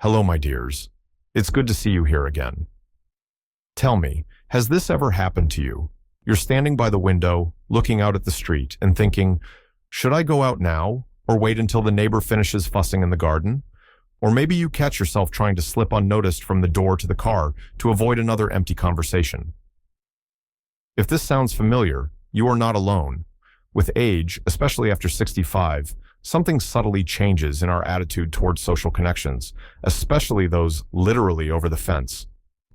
Hello, my dears. It's good to see you here again. Tell me, has this ever happened to you? You're standing by the window, looking out at the street, and thinking, should I go out now, or wait until the neighbor finishes fussing in the garden? Or maybe you catch yourself trying to slip unnoticed from the door to the car to avoid another empty conversation. If this sounds familiar, you are not alone. With age, especially after 65, something subtly changes in our attitude towards social connections, especially those literally over the fence.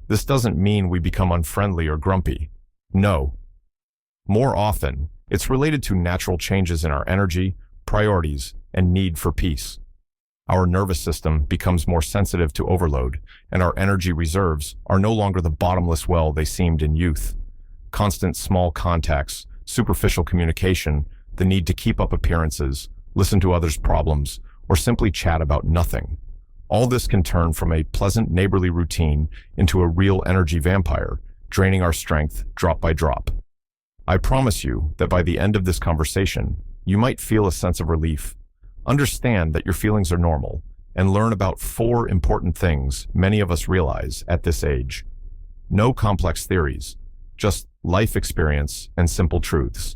This doesn't mean we become unfriendly or grumpy. No. More often, it's related to natural changes in our energy, priorities, and need for peace. Our nervous system becomes more sensitive to overload, and our energy reserves are no longer the bottomless well they seemed in youth. Constant small contacts, superficial communication, the need to keep up appearances, listen to others' problems, or simply chat about nothing. All this can turn from a pleasant neighborly routine into a real energy vampire, draining our strength drop by drop. I promise you that by the end of this conversation, you might feel a sense of relief. Understand that your feelings are normal, and learn about 4 important things many of us realize at this age. No complex theories, just life experience and simple truths.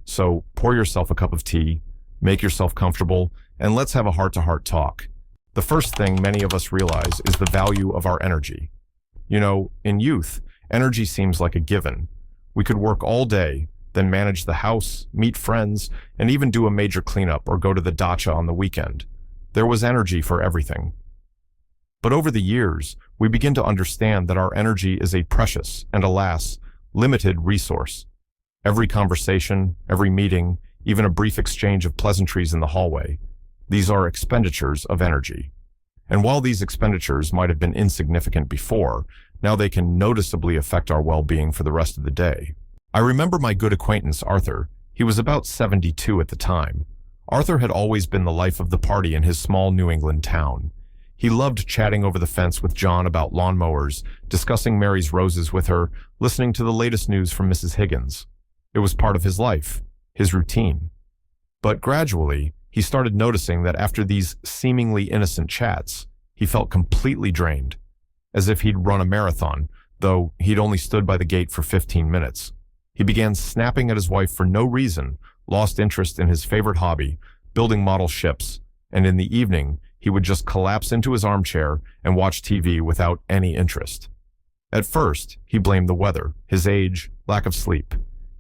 So pour yourself a cup of tea, make yourself comfortable, and let's have a heart-to-heart talk. The first thing many of us realize is the value of our energy. You know, in youth, energy seems like a given. We could work all day, then manage the house, meet friends, and even do a major cleanup or go to the dacha on the weekend. There was energy for everything. But over the years, we begin to understand that our energy is a precious and, alas, limited resource. Every conversation, every meeting, even a brief exchange of pleasantries in the hallway, these are expenditures of energy. And while these expenditures might have been insignificant before, now they can noticeably affect our well-being for the rest of the day. I remember my good acquaintance Arthur. He was about 72 at the time. Arthur had always been the life of the party in his small New England town. He loved chatting over the fence with John about lawnmowers, discussing Mary's roses with her, listening to the latest news from Mrs. Higgins. It was part of his life, his routine. But gradually, he started noticing that after these seemingly innocent chats, he felt completely drained, as if he'd run a marathon, though he'd only stood by the gate for 15 minutes. He began snapping at his wife for no reason, lost interest in his favorite hobby, building model ships, and in the evening, he would just collapse into his armchair and watch TV without any interest. At first, he blamed the weather, his age, lack of sleep.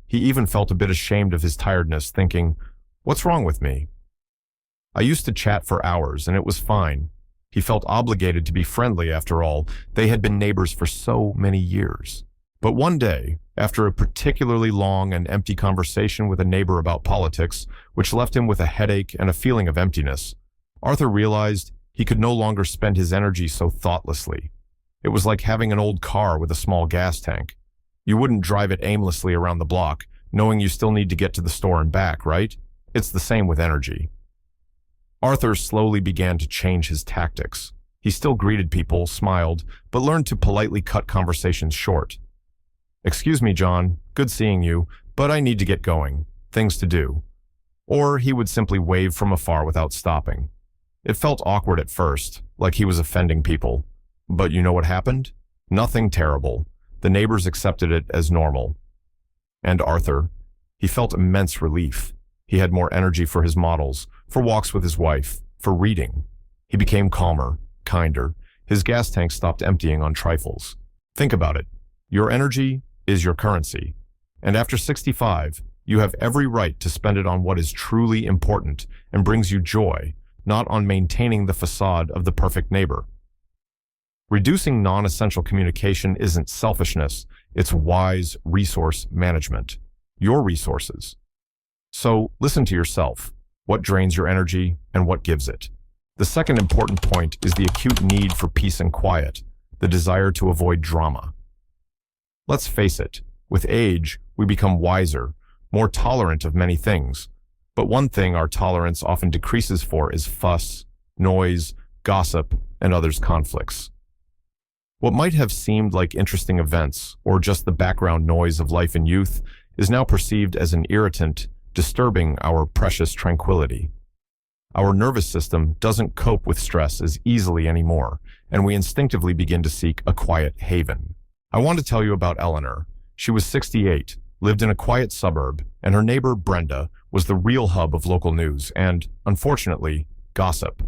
He even felt a bit ashamed of his tiredness, thinking, "What's wrong with me?" I used to chat for hours, and it was fine. He felt obligated to be friendly after all. They had been neighbors for so many years. But one day, after a particularly long and empty conversation with a neighbor about politics, which left him with a headache and a feeling of emptiness, Arthur realized he could no longer spend his energy so thoughtlessly. It was like having an old car with a small gas tank. You wouldn't drive it aimlessly around the block, knowing you still need to get to the store and back, right? It's the same with energy. Arthur slowly began to change his tactics. He still greeted people, smiled, but learned to politely cut conversations short. "Excuse me, John, good seeing you, but I need to get going. Things to do." Or he would simply wave from afar without stopping. It felt awkward at first, like he was offending people. But you know what happened? Nothing terrible. The neighbors accepted it as normal. And Arthur, he felt immense relief. He had more energy for his models, for walks with his wife, for reading. He became calmer, kinder. His gas tank stopped emptying on trifles. Think about it. Your energy is your currency. And after 65, you have every right to spend it on what is truly important and brings you joy, not on maintaining the facade of the perfect neighbor. Reducing non-essential communication isn't selfishness, it's wise resource management. Your resources. So listen to yourself. What drains your energy and what gives it? The second important point is the acute need for peace and quiet, the desire to avoid drama. Let's face it, with age, we become wiser, more tolerant of many things. But one thing our tolerance often decreases for is fuss, noise, gossip, and others' conflicts. What might have seemed like interesting events or just the background noise of life in youth is now perceived as an irritant, disturbing our precious tranquility. Our nervous system doesn't cope with stress as easily anymore, and we instinctively begin to seek a quiet haven. I want to tell you about Eleanor. She was 68, lived in a quiet suburb, and her neighbor, Brenda, was the real hub of local news and, unfortunately, gossip.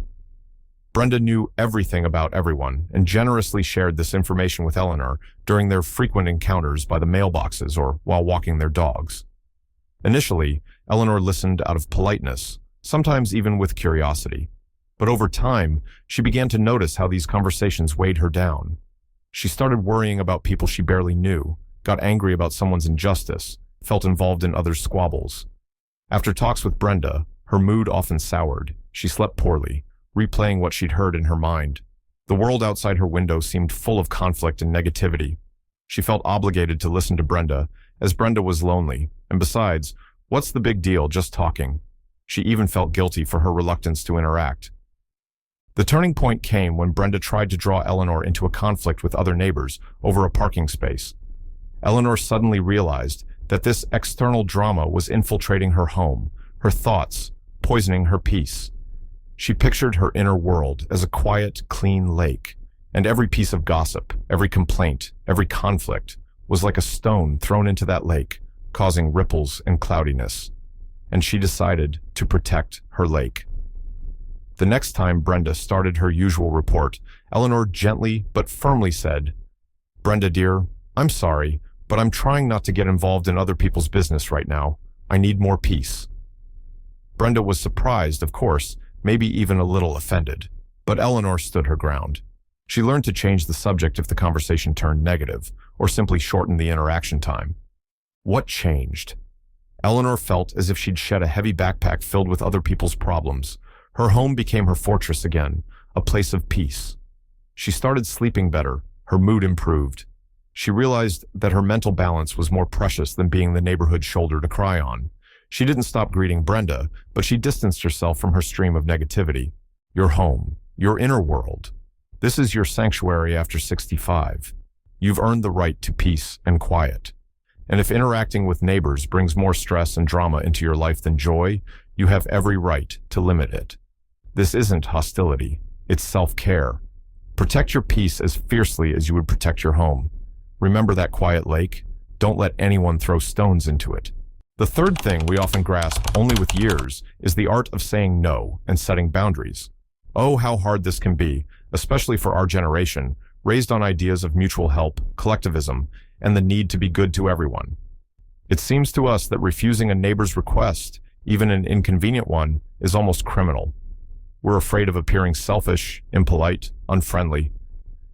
Brenda knew everything about everyone and generously shared this information with Eleanor during their frequent encounters by the mailboxes or while walking their dogs. Initially, Eleanor listened out of politeness, sometimes even with curiosity. But over time, she began to notice how these conversations weighed her down. She started worrying about people she barely knew, got angry about someone's injustice, felt involved in others' squabbles. After talks with Brenda, her mood often soured. She slept poorly, replaying what she'd heard in her mind. The world outside her window seemed full of conflict and negativity. She felt obligated to listen to Brenda, as Brenda was lonely, and besides, what's the big deal just talking? She even felt guilty for her reluctance to interact. The turning point came when Brenda tried to draw Eleanor into a conflict with other neighbors over a parking space. Eleanor suddenly realized that this external drama was infiltrating her home, her thoughts, poisoning her peace. She pictured her inner world as a quiet, clean lake, and every piece of gossip, every complaint, every conflict was like a stone thrown into that lake, causing ripples and cloudiness. And she decided to protect her lake. The next time Brenda started her usual report, Eleanor gently but firmly said, "Brenda, dear, I'm sorry, but I'm trying not to get involved in other people's business right now. I need more peace." Brenda was surprised, of course, maybe even a little offended, but Eleanor stood her ground. She learned to change the subject if the conversation turned negative, or simply shorten the interaction time. What changed? Eleanor felt as if she'd shed a heavy backpack filled with other people's problems. Her home became her fortress again, a place of peace. She started sleeping better, her mood improved. She realized that her mental balance was more precious than being the neighborhood shoulder to cry on. She didn't stop greeting Brenda, but she distanced herself from her stream of negativity. Your home, your inner world. This is your sanctuary after 65. You've earned the right to peace and quiet. And if interacting with neighbors brings more stress and drama into your life than joy, you have every right to limit it. This isn't hostility, it's self-care. Protect your peace as fiercely as you would protect your home. Remember that quiet lake? Don't let anyone throw stones into it. The third thing we often grasp only with years is the art of saying no and setting boundaries. Oh, how hard this can be, especially for our generation, raised on ideas of mutual help, collectivism, and the need to be good to everyone. It seems to us that refusing a neighbor's request, even an inconvenient one, is almost criminal. We're afraid of appearing selfish, impolite, unfriendly.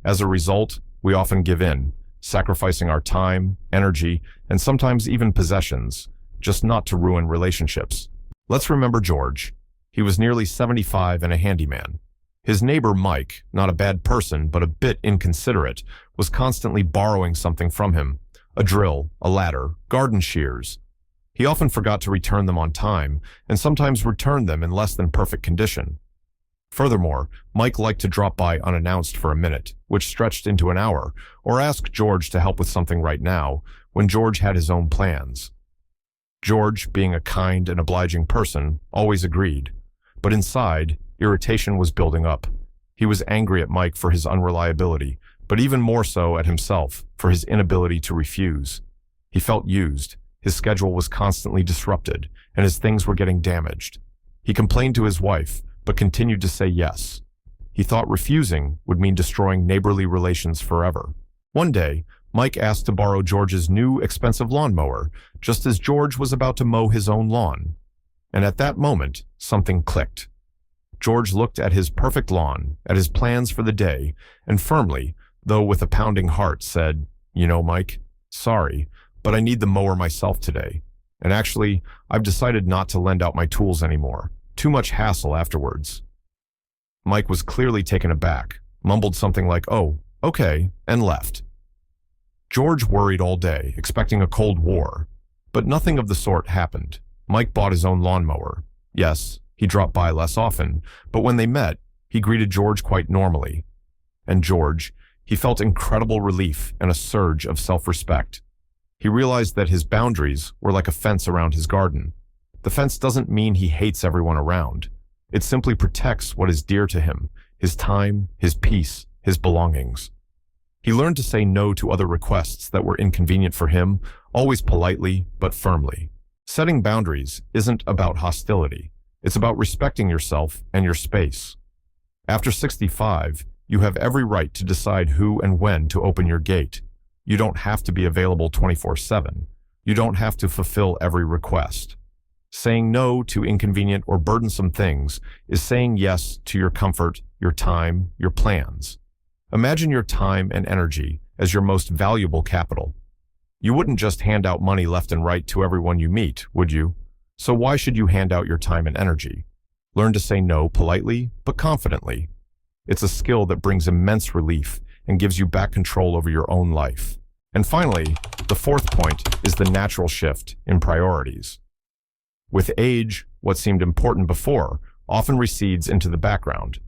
As a result, we often give in, sacrificing our time, energy, and sometimes even possessions, just not to ruin relationships. Let's remember George. He was nearly 75 and a handyman. His neighbor Mike, not a bad person but a bit inconsiderate, was constantly borrowing something from him: a drill, a ladder, garden shears. He often forgot to return them on time, and sometimes returned them in less than perfect condition. Furthermore, Mike liked to drop by unannounced for a minute, which stretched into an hour, or ask George to help with something right now, when George had his own plans. George, being a kind and obliging person, always agreed. But inside, irritation was building up. He was angry at Mike for his unreliability, but even more so at himself for his inability to refuse. He felt used, his schedule was constantly disrupted, and his things were getting damaged. He complained to his wife, but continued to say yes. He thought refusing would mean destroying neighborly relations forever. One day, Mike asked to borrow George's new, expensive lawnmower, just as George was about to mow his own lawn. And at that moment, something clicked. George looked at his perfect lawn, at his plans for the day, and firmly, though with a pounding heart, said, "You know, Mike, sorry, but I need the mower myself today. And actually, I've decided not to lend out my tools anymore. Too much hassle afterwards." Mike was clearly taken aback, mumbled something like, "Oh, okay," and left. George worried all day, expecting a cold war. But nothing of the sort happened. Mike bought his own lawnmower. Yes, he dropped by less often, but when they met, he greeted George quite normally. And George, he felt incredible relief and a surge of self-respect. He realized that his boundaries were like a fence around his garden. The fence doesn't mean he hates everyone around. It simply protects what is dear to him, his time, his peace, his belongings. He learned to say no to other requests that were inconvenient for him, always politely but firmly. Setting boundaries isn't about hostility. It's about respecting yourself and your space. After 65, you have every right to decide who and when to open your gate. You don't have to be available 24/7. You don't have to fulfill every request. Saying no to inconvenient or burdensome things is saying yes to your comfort, your time, your plans. Imagine your time and energy as your most valuable capital. You wouldn't just hand out money left and right to everyone you meet, would you? So why should you hand out your time and energy? Learn to say no politely, but confidently. It's a skill that brings immense relief and gives you back control over your own life. And finally, the fourth point is the natural shift in priorities. With age, what seemed important before often recedes into the background.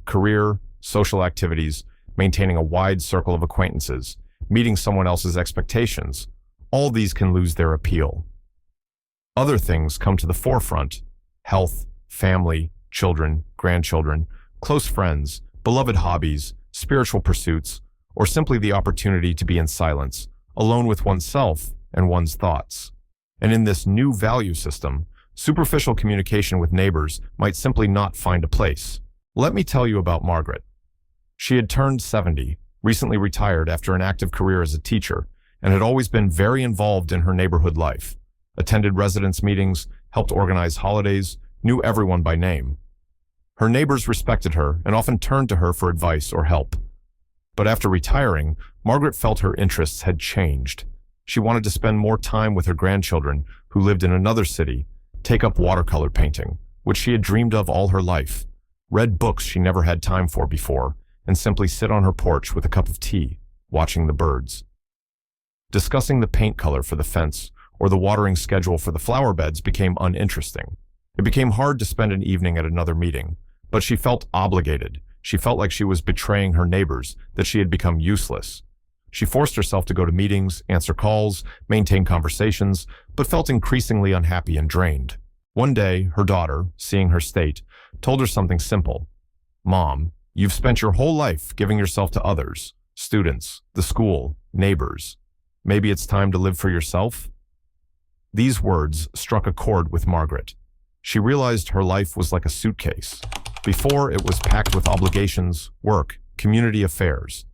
Career, social activities, maintaining a wide circle of acquaintances, meeting someone else's expectations, all these can lose their appeal. Other things come to the forefront: health, family, children, grandchildren, close friends, beloved hobbies, spiritual pursuits, or simply the opportunity to be in silence, alone with oneself and one's thoughts. And in this new value system, superficial communication with neighbors might simply not find a place. Let me tell you about Margaret. She had turned 70, recently retired after an active career as a teacher, and had always been very involved in her neighborhood life. Attended residence meetings, helped organize holidays, knew everyone by name. Her neighbors respected her and often turned to her for advice or help. But after retiring, Margaret felt her interests had changed. She wanted to spend more time with her grandchildren, who lived in another city, take up watercolor painting, which she had dreamed of all her life, read books she never had time for before, and simply sit on her porch with a cup of tea, watching the birds. Discussing the paint color for the fence or the watering schedule for the flower beds became uninteresting. It became hard to spend an evening at another meeting, but she felt obligated. She felt like she was betraying her neighbors, that she had become useless. She forced herself to go to meetings, answer calls, maintain conversations, but felt increasingly unhappy and drained. One day, her daughter, seeing her state, told her something simple. "Mom, you've spent your whole life giving yourself to others, students, the school, neighbors. Maybe it's time to live for yourself?" These words struck a chord with Margaret. She realized her life was like a suitcase. Before, it was packed with obligations, work, community affairs.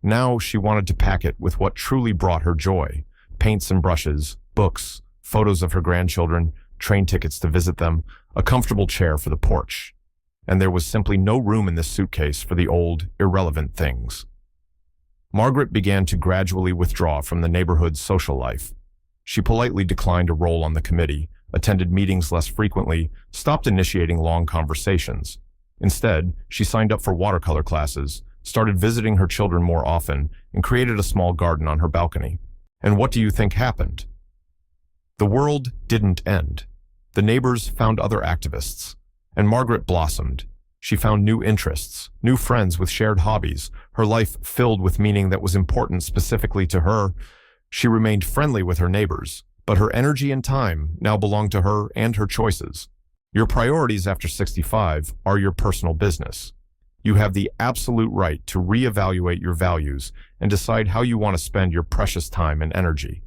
Now she wanted to pack it with what truly brought her joy: paints and brushes, books, photos of her grandchildren, train tickets to visit them, a comfortable chair for the porch. And there was simply no room in this suitcase for the old, irrelevant things. Margaret began to gradually withdraw from the neighborhood's social life. She politely declined a role on the committee, attended meetings less frequently, stopped initiating long conversations. Instead, she signed up for watercolor classes, started visiting her children more often, and created a small garden on her balcony. And what do you think happened? The world didn't end. The neighbors found other activists, and Margaret blossomed. She found new interests, new friends with shared hobbies, her life filled with meaning that was important specifically to her. She remained friendly with her neighbors, but her energy and time now belonged to her and her choices. Your priorities after 65 are your personal business. You have the absolute right to reevaluate your values and decide how you want to spend your precious time and energy.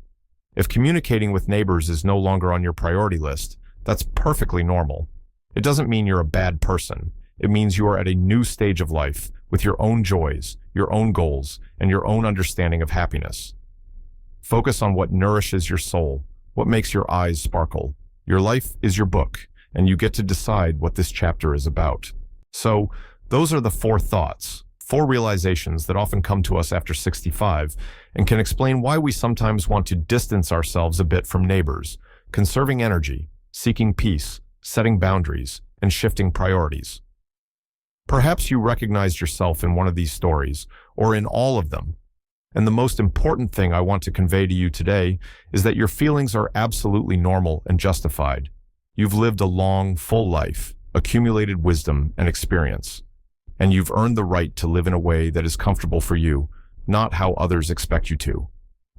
If communicating with neighbors is no longer on your priority list, that's perfectly normal. It doesn't mean you're a bad person. It means you are at a new stage of life with your own joys, your own goals, and your own understanding of happiness. Focus on what nourishes your soul, what makes your eyes sparkle. Your life is your book, and you get to decide what this chapter is about. So, those are the 4 thoughts, 4 realizations that often come to us after 65 and can explain why we sometimes want to distance ourselves a bit from neighbors, conserving energy, seeking peace, setting boundaries, and shifting priorities. Perhaps you recognized yourself in one of these stories, or in all of them. And the most important thing I want to convey to you today is that your feelings are absolutely normal and justified. You've lived a long, full life, accumulated wisdom and experience. And you've earned the right to live in a way that is comfortable for you, not how others expect you to.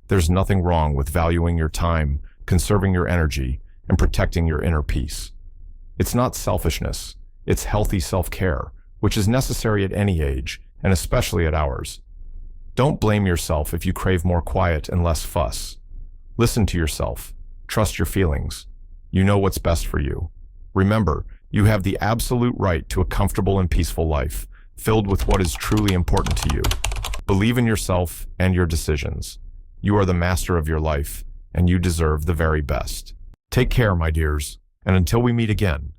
There's nothing wrong with valuing your time, conserving your energy, and protecting your inner peace. It's not selfishness. It's healthy self-care, which is necessary at any age, and especially at ours. Don't blame yourself if you crave more quiet and less fuss. Listen to yourself. Trust your feelings. You know what's best for you. Remember, you have the absolute right to a comfortable and peaceful life, filled with what is truly important to you. Believe in yourself and your decisions. You are the master of your life, and you deserve the very best. Take care, my dears, and until we meet again,